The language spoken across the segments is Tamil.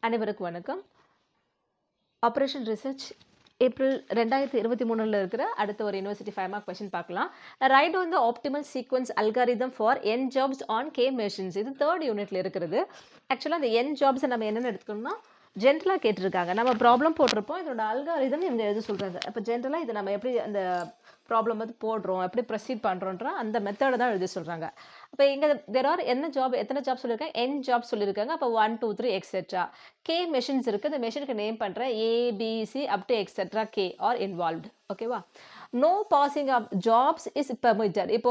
அனைவருக்கும் வணக்கம். ஆப்ரேஷன் ரிசர்ச் ஏப்ரல் 2023 இருக்கிற அடுத்த ஒரு யூனிவர்சிட்டி 5 மார்க் கொஸ்டின் பார்க்கலாம். Right on the optimal sequence algorithm for n jobs on k machines. இது 3rd யூனிட்ல இருக்கிறது. ஆக்சுவலாக அந்த n ஜாப்ஸை நம்ம என்னென்னு எடுத்துக்கணும்னா ஜென்ரலாக கேட்டிருக்காங்க. நம்ம ப்ராப்ளம் போட்டிருப்போம், இதோட அல்காரிதம் இவங்க எது சொல்கிறாங்க. அப்போ ஜென்ரலாக இதை நம்ம எப்படி அந்த ப்ராப்ளம் வந்து போடுறோம், எப்படி ப்ரொசீட் பண்ணுறோன்ற அந்த மெத்தடை தான் எழுதி சொல்கிறாங்க. அப்போ இங்கே எத்தனை ஜாப் சொல்லியிருக்காங்க, n ஜாப் சொல்லியிருக்காங்க. அப்போ 1 2 3 எக்ஸெட்ரா k மெஷின்ஸ் இருக்குது. அந்த மெஷினுக்கு நேம் பண்ணுறேன் ABC up to etcetera k are involved. ஓகேவா? No passing of jobs is permitted. இப்போ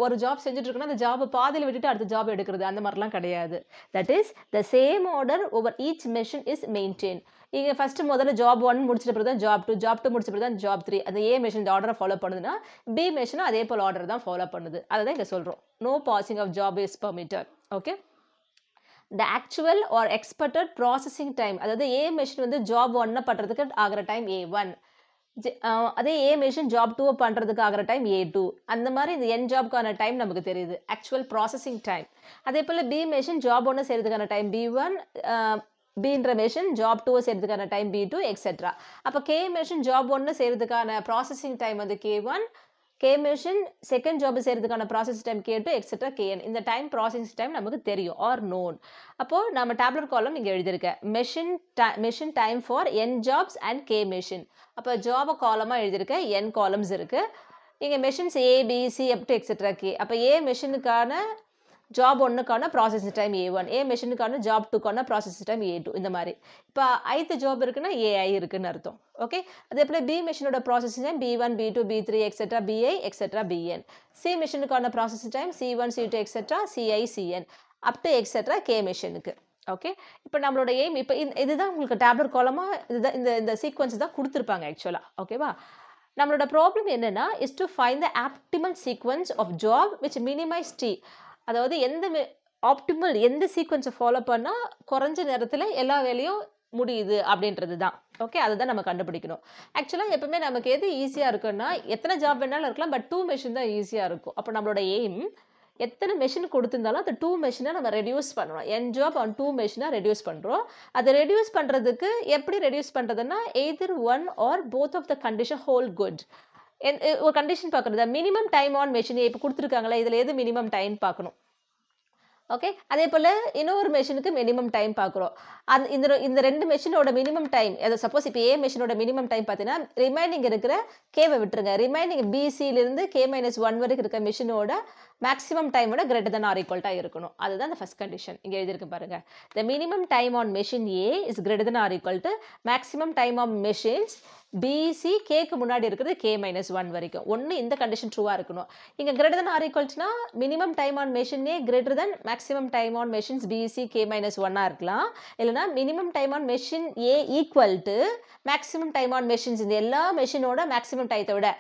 ஒரு ஜாப் செஞ்சுட்டு இருக்குன்னா அந்த ஜாப் பாதியில் விட்டுட்டு அடுத்த ஜாப் எடுக்கிறது அந்த மாதிரிலாம் கிடையாது. That is the same order over each machine is maintain. இங்கே ஃபஸ்ட்டு முதல்ல ஜாப் 1 முடிச்சிட்ட பிறகு தான் ஜாப் 2, ஜாப் 2 முடிச்ச பிறகு தான் ஜாப் 3. அந்த ஏ மெஷின் இந்த ஆர்டரை ஃபாலோ பண்ணுதுன்னா பி மெஷினும் அதே போல் ஆர்டர் தான் ஃபாலோ பண்ணுது. அதை தான் இங்கே சொல்கிறோம். No passing of job is permitted. Okay. The actual or expected processing time, அதாவது ஏ மெஷின் வந்து ஜாப் 1 பண்ணுறதுக்கு ஆகிற டைம் A1, அதே ஏ மெஷின் ஜாப் 2 பண்ணுறதுக்கு ஆகிற டைம் A2. அந்த மாதிரி இந்த n ஜாப்க்கான டைம் நமக்கு தெரியுது, ஆக்சுவல் ப்ராசஸிங் டைம். அதே போல் பி மெஷின் ஜாப் 1 செய்கிறதுக்கான டைம் B1, பீன்ற மெஷின் ஜாப் 2 செய்கிறதுக்கான டைம் B2 எக்ஸெட்ரா. அப்போ கே மெஷின் ஜாப் 1 செய்கிறதுக்கான ப்ராசஸிங் டைம் வந்து K1, K machine second job செய்கிறதுக்கான process time K2 etcetera Kn. இந்த டைம் ப்ராசஸிங் டைம் நமக்கு தெரியும் ஆர் நோன். அப்போது நம்ம டேப்லெட் காலம் இங்கே எழுதியிருக்கேன், machine time for n jobs and K machine. அப்போ ஜாபை காலமாக எழுதியிருக்கேன், n காலம்ஸ் இருக்குது. இங்கே machines ABC up to etcetera K. அப்போ ஏ மெஷினுக்கான ஜாப் 1க்கான ப்ராசஸிங் டைம் A1, ஏ மெஷினுக்கான ஜாப் 2க்கான ப்ராசஸிங் டைம் A2. இந்த மாதிரி இப்போ ஐத்து ஜாப் இருக்குன்னா AI இருக்குன்னு அர்த்தம். ஓகே. அதே போல் பி மெஷினோட processing time B1, B2, B3 etcetera BI etcetera BN. C மெஷினுக்கான processing time C1, C2 etcetera CI CN up to etcetera K மெஷினுக்கு. ஓகே. இப்போ நம்மளோட எய்ம் இப்போ இதுதான் உங்களுக்கு டேப்லெட் காலமாக இதுதான் இந்த சீக்வன்ஸ் தான் கொடுத்துருப்பாங்க ஆக்சுவலாக. ஓகேவா? நம்மளோட ப்ராப்ளம் என்னென்னா is to find the optimal sequence of job which minimise T. அதாவது ஆப்டிமல் எந்த சீக்வன்ஸை ஃபாலோ பண்ணால் குறைஞ்ச நேரத்தில் எல்லா வேலையும் முடியுது அப்படின்றது தான். ஓகே. அதுதான் நம்ம கண்டுபிடிக்கணும். ஆக்சுவலாக எப்பவுமே நமக்கு எது ஈஸியாக இருக்குன்னா எத்தனை ஜாப் வேணாலும் இருக்கலாம், பட் 2 மெஷின் தான் ஈஸியாக இருக்கும். அப்போ நம்மளோட எய்ம் எத்தனை மெஷின் கொடுத்துருந்தாலும் அந்த 2 மெஷினை நம்ம ரெடியூஸ் பண்ணணும். n ஜாப் ஆன் 2 மெஷினாக ரெடியூஸ் பண்ணுறோம். அதை ரெடியூஸ் பண்ணுறதுக்கு எப்படி ரெடியூஸ் பண்ணுறதுன்னா either 1 or both of the condition hold good. ஒரு கண்டிஷன் பார்க்குறது மினிமம் டைம் ஆன் மெஷின் இப்போ கொடுத்துருக்காங்களா, இதில் எது மினிமம் டைம் பார்க்கணும். ஓகே. அதே போல் இன்னொரு மெஷினுக்கு மினிமம் டைம் பார்க்குறோம். இந்த 2 மெஷினோட மினிமம் டைம், அதை சப்போஸ் இப்போ ஏ மெஷினோட மினிமம் டைம் பார்த்தீங்கன்னா ரிமைனிங் இருக்கிற கேவை விட்டுருங்க. ரிமைனிங் BCலேருந்து K-1 வரைக்கும் இருக்க மெஷினோட மேக்ஸிமம் டைமோட கிரேட்டர் தென் ஆர் ஈக்குவல்ட்டாக இருக்கணும். அதுதான் அந்த ஃபர்ஸ்ட் கண்டிஷன் இங்கே எழுதியிருக்கு பாருங்க. The minimum time on machine A is greater than or equal to maximum time on machines BC கேக்கு முன்னாடி இருக்கிறது K-1 வரைக்கும். ஒன்று இந்த கண்டிஷன் ட்ரூவாக இருக்கணும். இங்கே கிரேட்டர் தென் ஆர் ஈக்குவல்ஸ்னா minimum time on machine A greater than maximum time on machines BC K-1 இருக்கலாம். இல்லைனா minimum time on machine A equal to maximum time on machines இந்த எல்லா மெஷினோட மேக்ஸிமம் டைத்தை விட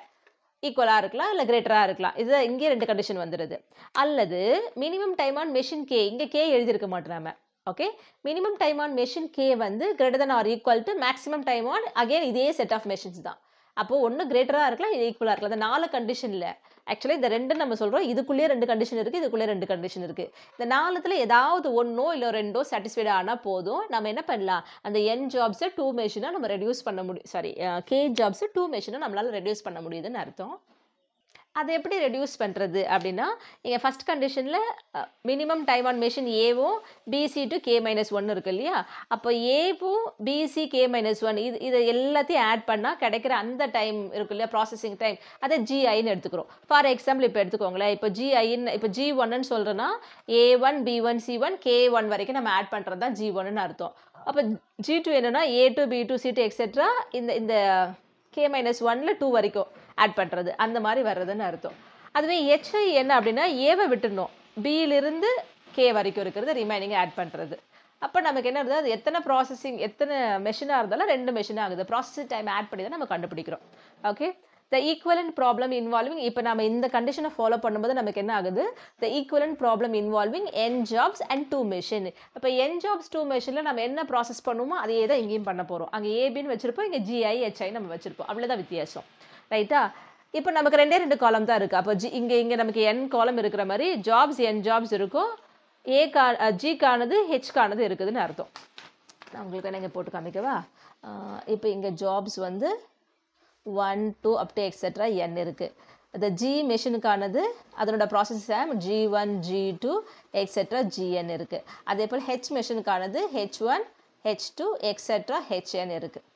ஈக்குவலாக இருக்கலாம், இல்லை கிரேட்டராக இருக்கலாம். இது இங்கே 2 கண்டிஷன் வந்துடுது. அல்லது minimum time on machine K, இங்கே K எழுதியிருக்க மாட்டோம். Okay. Minimum time on machine K வந்து greater than or equal to maximum time on again இதே செட் ஆஃப் மெஷின்ஸ் தான். அப்போது ஒன்று கிரேட்டராக இருக்கலாம், இது ஈக்குவலாக இருக்கலாம். இந்த 4 கண்டிஷனில் ஆக்சுவலாக இந்த 2 நம்ம சொல்கிறோம், இதுக்குள்ளேயே 2 கண்டிஷன் இருக்குது, இதுக்குள்ளே 2 கண்டிஷன் இருக்குது. இந்த 4த்தில் ஏதாவது ஒன்றோ இல்லை 2ஓ சாட்டிஸ்ஃபைடு ஆனால் போதும். நம்ம என்ன பண்ணலாம், அந்த n ஜாப்ஸை 2 மெஷினாக நம்ம ரெடியூஸ் பண்ண முடியும். K ஜாப்ஸை 2 மெஷினாக நம்மளால் ரெடியூஸ் பண்ண முடியுதுன்னு அர்த்தம். அதை எப்படி ரெடியூஸ் பண்ணுறது அப்படின்னா இங்கே ஃபஸ்ட் கண்டிஷனில் மினிமம் டைம் ஆன் மெஷின் ஏவும் BC டு K-1 இருக்கு இல்லையா. அப்போ ஏவும் BC K-1 இதை எல்லாத்தையும் ஆட் பண்ணால் கிடைக்கிற அந்த டைம் இருக்கு இல்லையா, ப்ராசஸிங் டைம், அதை GIன்னு எடுத்துக்கிறோம். ஃபார் எக்ஸாம்பிள் இப்போ எடுத்துக்கோங்களேன், இப்போ GIன்னு இப்போ G1ன்னு சொல்கிறேன்னா A1 B1 C1 K1 வரைக்கும் நம்ம ஆட் பண்ணுறது தான் G1ன்னு அர்த்தம். அப்போ G2 என்னென்னா A2 B2 C2 எக்ஸெட்ரா இந்த K-1ல 2 வரைக்கும் ஆட் பண்ணுறது, அந்த மாதிரி வர்றதுன்னு அர்த்தம். அதுவே HI என்ன அப்படின்னா ஏவை விட்டுடணும், Bயிலிருந்து K வரைக்கும் இருக்கிறது ரிமைனிங் ஆட் பண்ணுறது. அப்போ நமக்கு என்ன இருந்தது, அது எத்தனை மெஷினாக இருந்தாலும் 2 மெஷினாக ஆகுது. ப்ராசஸிங் டைம் ஆட் பண்ணி தான் நம்ம கண்டுபிடிக்கிறோம். Okay. The equivalent problem involving, இப்போ நம்ம இந்த கண்டிஷனை ஃபாலோ பண்ணும்போது நமக்கு என்ன ஆகுது, the equivalent problem involving n jobs and 2 machine. இப்போ n ஜாப்ஸ் 2 மெஷினில் நம்ம என்ன ப்ராசஸ் பண்ணுவோமோ அதே தான் இங்கேயும் பண்ண போகிறோம். அங்கே ABன்னு வச்சுருப்போம், இங்கே GI HI நம்ம வச்சுருப்போம். அவ்வளோதான் வித்தியாசம். ரைட்டா? இப்போ நமக்கு 2 காலம் தான் இருக்குது. அப்போ இங்கே நமக்கு n காலம் இருக்கிற மாதிரி ஜாப்ஸ் n ஜாப்ஸ் இருக்கும், Gக்கானது Hக்கானது இருக்குதுன்னு அர்த்தம். நான் உங்களுக்கு என்ன இங்கே போட்டு காமிக்கவா? இப்போ இங்கே ஜாப்ஸ் வந்து 1 2 அப் டு எக்ஸெட்ரா n இருக்குது. அந்த ஜி மெஷினுக்கானது அதனோட process time G1 G2 etcetera Gn இருக்குது. அதே போல் ஹெச் மெஷினுக்கானது H1 H2 எக்ஸெட்ரா Hn இருக்குது.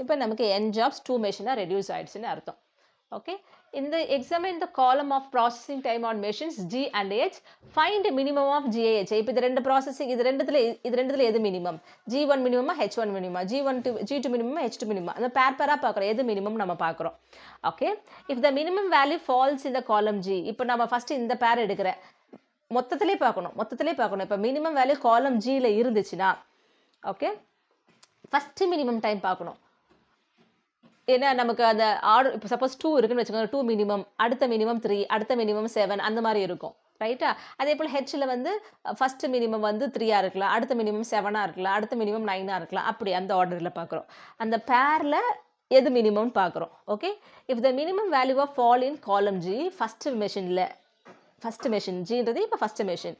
இப்போ நமக்கு n jobs 2 மெஷினாக ரெடியூஸ் ஆகிடுச்சுன்னு அர்த்தம். ஓகே, இந்த examine the column of processing time on machines G and H, find minimum of GH. இப்போ இது ரெண்டு ப்ராசஸிங், இது ரெண்டுத்துல எது minimum? G1 மினிமமா H1 மினிமமா, G2 மினிமமா H2 மினிமமா? அந்த பேராக பார்க்குறோம், எது மினிமம் நம்ம பார்க்குறோம். Okay, if the minimum value falls in the column G, இப்போ நம்ம ஃபஸ்ட்டு இந்த பேர் எடுக்கிறேன், மொத்தத்திலே பார்க்கணும். இப்போ மினிமம் வேல்யூ காலம் Gயில் இருந்துச்சுன்னா, ஓகே, ஃபஸ்ட்டு மினிமம் டைம் பார்க்கணும். ஏன்னா நமக்கு அந்த ஆர்டர் இப்போ சப்போஸ் 2 இருக்குன்னு வச்சுக்கோங்க, 2 மினிமம், அடுத்த மினிமம் 3, அடுத்த மினிமம் 7, அந்த மாதிரி இருக்கும். ரைட்டா? அதே போல் ஹெச்சில் வந்து ஃபஸ்ட்டு மினிமம் வந்து 3ஆக இருக்கலாம், அடுத்த மினிமம் 7ஆக இருக்கலாம், அடுத்த மினிமம் 9ஆக இருக்கலாம். அப்படி அந்த ஆர்டரில் பார்க்குறோம். அந்த பேரில் எது மினிமம்னு பார்க்குறோம். Okay, if the minimum value of fall in column G, first machine Gன்றது இப்போ first machine.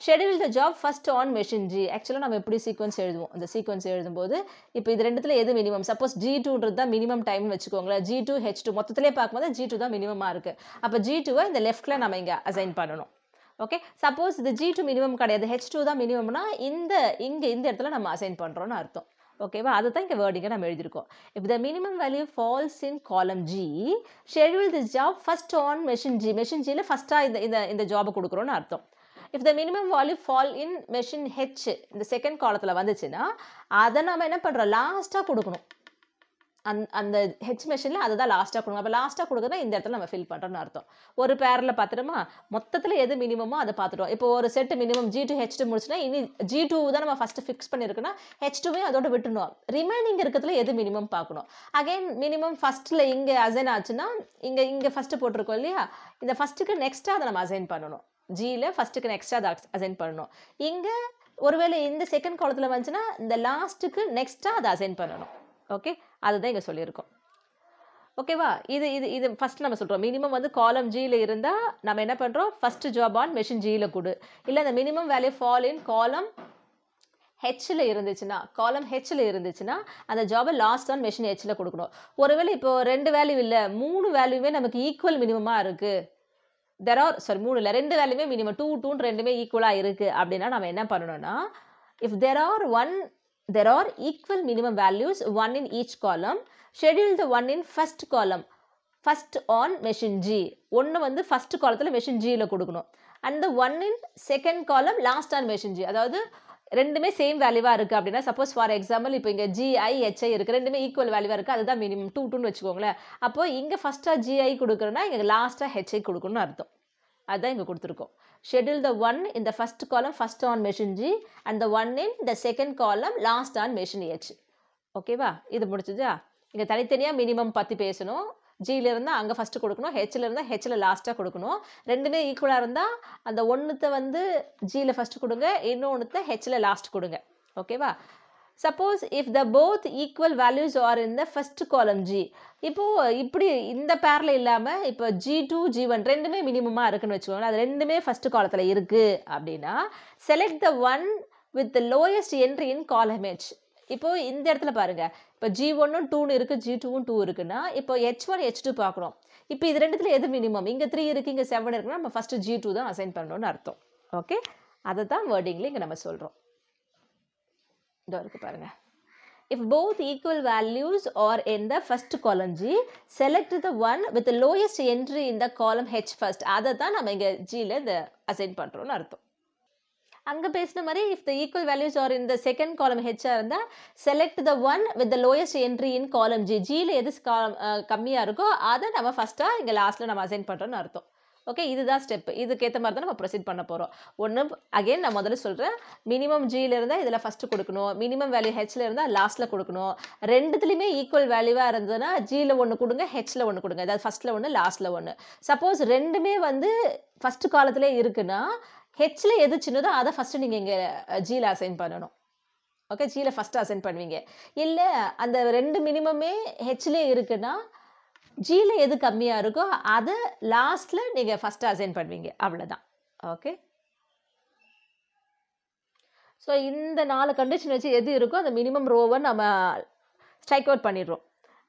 Schedule the job first on machine G. ஆக்சுவலாக நம்ம எப்படி சீக்வன்ஸ் எழுதுவோம்? அந்த சீக்வன்ஸ் எழுதும்போது இப்போ இது ரெண்டுத்தில் எது மினிமம்? சப்போஸ் G2ன்றது தான் மினிமம் டைம்னு வச்சுக்கோங்களேன். G2 H2 மொத்தத்திலே பார்க்கும்போது G2 தான் மினிமமாக இருக்குது. அப்போ G2வை இந்த லெஃப்ட்டில் நம்ம இங்கே அசைன் பண்ணணும். ஓகே, சப்போஸ் இது G2 மினிமம் கிடையாது, H2 தான் மினிமம்னா இந்த இடத்துல நம்ம அசைன் பண்ணுறோன்னு அர்த்தம். ஓகேவா? அதுதான் இங்கே வேர்டிங்கை நம்ம எழுதியிருக்கோம். If the minimum value falls in column G, schedule this job first on machine G. Machine Gயில் ஃபஸ்ட்டாக இந்த ஜாபை கொடுக்குறோன்னு அர்த்தம். If the minimum value fall in machine H, இந்த செகண்ட் காலத்தில் வந்துச்சுன்னா அதை நம்ம என்ன பண்ணுறோம்? லாஸ்ட்டாக கொடுக்கணும். அந்த ஹெச் மெஷினில் அதை தான் லாஸ்ட்டாக கொடுக்கணும். அப்போ லாஸ்ட்டாக கொடுக்குறதா இந்த இடத்துல நம்ம ஃபில் பண்ணுறோன்னு அர்த்தம். ஒரு பேரில் பார்த்துட்டோமா, மொத்தத்தில் எது மினிமமோ அதை பார்த்துட்டோம். இப்போ ஒரு செட்டு மினிமம் G2 H2 முடிச்சுன்னா இனி G2 தான் நம்ம ஃபஸ்ட்டு ஃபிக்ஸ் பண்ணியிருக்கோன்னா H2வையும் அதோட விட்டுணும். ரிமைனிங் இருக்கிறதுல எது மினிமம் பார்க்கணும். அகைன் மினிமம் ஃபஸ்ட்டில் இங்கே அசைன் ஆச்சுன்னா இங்கே ஃபஸ்ட்டு போட்டிருக்கோம் இல்லையா, இந்த ஃபஸ்ட்டுக்கு நெக்ஸ்ட்டாக அதை நம்ம அசைன் பண்ணணும். Gயில் ஃபஸ்ட்டுக்கு நெக்ஸ்ட்டாக அதை அசைன் பண்ணணும். இங்கே ஒருவேளை இந்த செகண்ட் காலத்தில் வந்துச்சுன்னா இந்த லாஸ்ட்டுக்கு நெக்ஸ்ட்டாக அதை அசைன் பண்ணணும். ஓகே, அதுதான் இங்கே சொல்லியிருக்கோம். ஓகேவா? இது ஃபஸ்ட் நம்ம சொல்கிறோம். மினிமம் வந்து காலம் Gயில் இருந்தால் நம்ம என்ன பண்ணுறோம்? ஃபஸ்ட்டு ஜாப் ஆன் மெஷின் Gயில் கொடு. இல்லை அந்த மினிமம் வேல்யூ ஃபால் இன் காலம் ஹெச்சில் இருந்துச்சுன்னா அந்த ஜாபை லாஸ்ட் ஆன் மெஷின் ஹெச்சில் கொடுக்கணும். ஒருவேளை இப்போ 2 வேல்யூ இல்லை, 3 வேல்யூமே நமக்கு ஈக்குவல் மினிமமாக இருக்குது, மூணு இல்லை 2 வேல்யூமே மினிமம் 2 2 ரெண்டுமே ஈக்குவலாக இருக்குது அப்படின்னா நம்ம என்ன பண்ணணும்னா, if there are equal minimum values, one in each column, schedule the one in first column first on machine G. ஒன்று வந்து ஃபர்ஸ்ட் காலத்தில் மெஷின் Gயில் கொடுக்கணும். And the one in second column last on machine G. அதாவது ரெண்டுமே சேம் வேல்யூவாக இருக்குது அப்படின்னா, சப்போஸ் ஃபார் எக்ஸாம்பிள் இப்போ இங்கே GI HI இருக்குது, ரெண்டுமே ஈக்குவல் வேல்யூவாக இருக்குது, அதுதான் மினிமம் 2 2ன்னு வச்சுக்கோங்களேன். அப்போது இங்கே ஃபஸ்ட்டாக GI கொடுக்குறோன்னா இங்கே லாஸ்ட்டாக HI கொடுக்கணும்னு அர்த்தம். அதுதான் இங்கே கொடுத்துருக்கோம். Schedule the one in the first column first on machine G and the one in the second column last on machine H. ஓகேவா? இது முடிச்சுதா? இங்கே தனித்தனியாக மினிமம் பற்றி பேசணும். Gயில் இருந்தால் அங்கே ஃபஸ்ட்டு கொடுக்கணும், ஹெச்சில் இருந்தால் ஹெச்சில் லாஸ்ட்டாக கொடுக்கணும். ரெண்டுமே ஈக்குவலாக இருந்தால் அந்த ஒன்றுத்தை வந்து Gயில் ஃபஸ்ட்டு கொடுங்க, இன்னொன்றுத்தை ஹெச்சில் லாஸ்ட் கொடுங்க. ஓகேவா? Suppose if the both equal values are in the first காலம் G. இப்போது இப்படி இந்த பேரில் இல்லாமல் இப்போ G2 G1 ரெண்டுமே மினிமமாக இருக்குன்னு வச்சுக்கோங்களேன், அது ரெண்டுமே ஃபஸ்ட்டு காலத்தில் இருக்குது அப்படின்னா select the one with the lowest entry இன் காலம் H. இப்போது இந்த இடத்துல பாருங்கள், இப்போ G1ம் 2ன்னு இருக்குது, G2ம் 2 இருக்குன்னா இப்போ H1 H2 பார்க்குறோம். இப்போ இது ரெண்டுத்தில் எது மினிமம்? இங்கே 3 இருக்குது, இங்கே 7 இருக்குன்னா நம்ம ஃபஸ்ட்டு G2 தான் அசைன் பண்ணணும்னு அர்த்தம். ஓகே, அதை தான் வேர்டிங்கில் இங்கே நம்ம சொல்கிறோம். இதோ இருக்குது பாருங்கள். If both equal values are in the first column G, select the one with the lowest entry in the column H first. அதை தான் நம்ம இங்கே Gயில் இந்த அசைன் பண்ணுறோன்னு அர்த்தம். அங்கே பேசின மாதிரி if the equal values are in the second column H இருந்தால் select the one with the lowest entry in column G. Gயில் எது கம்மியாக இருக்கோ அதை நம்ம ஃபஸ்ட்டாக இங்கே லாஸ்ட்டில் நம்ம அசைன் பண்ணுறோன்னு அர்த்தம். ஓகே, இதுதான் ஸ்டெப்பு. இதுக்கேற்ற மாதிரி தான் நம்ம ப்ரொசீட் பண்ண போகிறோம். ஒன்று அகெயின் நான் முதல்ல சொல்கிறேன், மினிமம் Gயில் இருந்தால் இதில் ஃபஸ்ட்டு கொடுக்கணும், மினிமம் வேல்யூ ஹெச்சில் இருந்தால் லாஸ்ட்டில் கொடுக்கணும். ரெண்டுத்துலேயுமே ஈக்குவல் வேல்யூவாக இருந்ததுன்னா Gயில் ஒன்று கொடுங்க, ஹெச்சில் ஒன்று கொடுங்க, அதாவது ஃபஸ்ட்டில் ஒன்று லாஸ்ட்டில் ஒன்று. சப்போஸ் ரெண்டுமே வந்து ஃபஸ்ட்டு காலத்திலே இருக்குன்னா ஹெச்சில் எது சின்னதோ அதை ஃபஸ்ட்டு நீங்கள் இங்கே Gயில் அசைன் பண்ணணும். ஓகே, Gயில் ஃபஸ்ட்டு அசைன் பண்ணுவீங்க. இல்லை அந்த ரெண்டு மினிமமே ஹெச்சிலே இருக்குன்னா Gயில் எது கம்மியாக இருக்கோ அதை லாஸ்ட்டில் நீங்கள் ஃபஸ்ட்டு அசைன் பண்ணுவீங்க, அவ்வளோதான். ஓகே, ஸோ இந்த 4 கண்டிஷன் வச்சு எது இருக்கோ அந்த மினிமம் ரோவை நம்ம ஸ்ட்ரைக் அவுட் பண்ணிடுறோம்.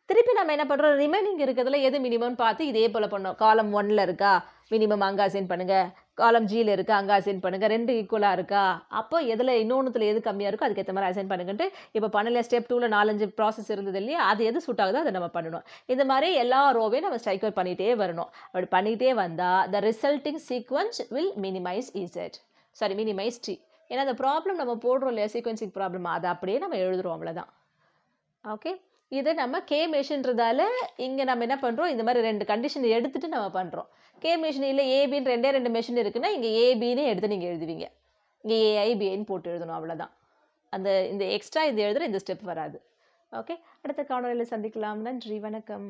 திருப்பி நம்ம என்ன பண்ணுறோம், ரிமைனிங் இருக்கிறதுல எது மினிமம்னு பார்த்து இதே போல் பண்ணோம். காலம் 1ல் இருக்கா, மினிமம் அங்கே அசைன் பண்ணுங்கள். காலம் ஜியில் இருக்கா, அங்கே அசைன் பண்ணுங்கள். 2 ஈக்குவலாக இருக்கா, அப்போ எதில் இன்னொன்றுத்தில் எது கம்மியாக இருக்கோ அதுக்கேற்ற மாதிரி அசைன் பண்ணுங்கன்ட்டு இப்போ பண்ணல. ஸ்டெப் 2ல் 4-5 ப்ராசஸ் இருந்தது இல்லையா, அது எது சூட் ஆகுதோ அதை நம்ம பண்ணணும். இந்த மாதிரி எல்லா ரோவையும் நம்ம ஸ்ட்ரைக் அவுட் பண்ணிகிட்டே வரணும். அப்படி பண்ணிகிட்டே வந்தால் the resulting sequence will minimise minimise T. ஏன்னா அந்த ப்ராப்ளம் நம்ம போடுறோம் இல்லையா, சீக்வன்சிங் ப்ராப்ளம், அதை அப்படியே நம்ம எழுதுகிறோம், அவ்வளோதான். ஓகே, இதை நம்ம கே மெஷின்றதால இங்கே நம்ம என்ன பண்ணுறோம், இந்த மாதிரி 2 கண்டிஷன் எடுத்துகிட்டு நம்ம பண்ணுறோம். கே மெஷின் இல்லை, ஏபின்னு 2 மெஷின் இருக்குன்னா இங்கே ஏபின்னு எடுத்து நீங்கள் எழுதுவீங்க. இங்கே ஏஐபிஐன்னு போட்டு எழுதணும், அவ்வளோதான். இந்த எக்ஸ்ட்ரா இது எழுதுகிற இந்த ஸ்டெப் வராது. ஓகே, அடுத்த காணொலியில் சந்திக்கலாம். நன்றி, வணக்கம்.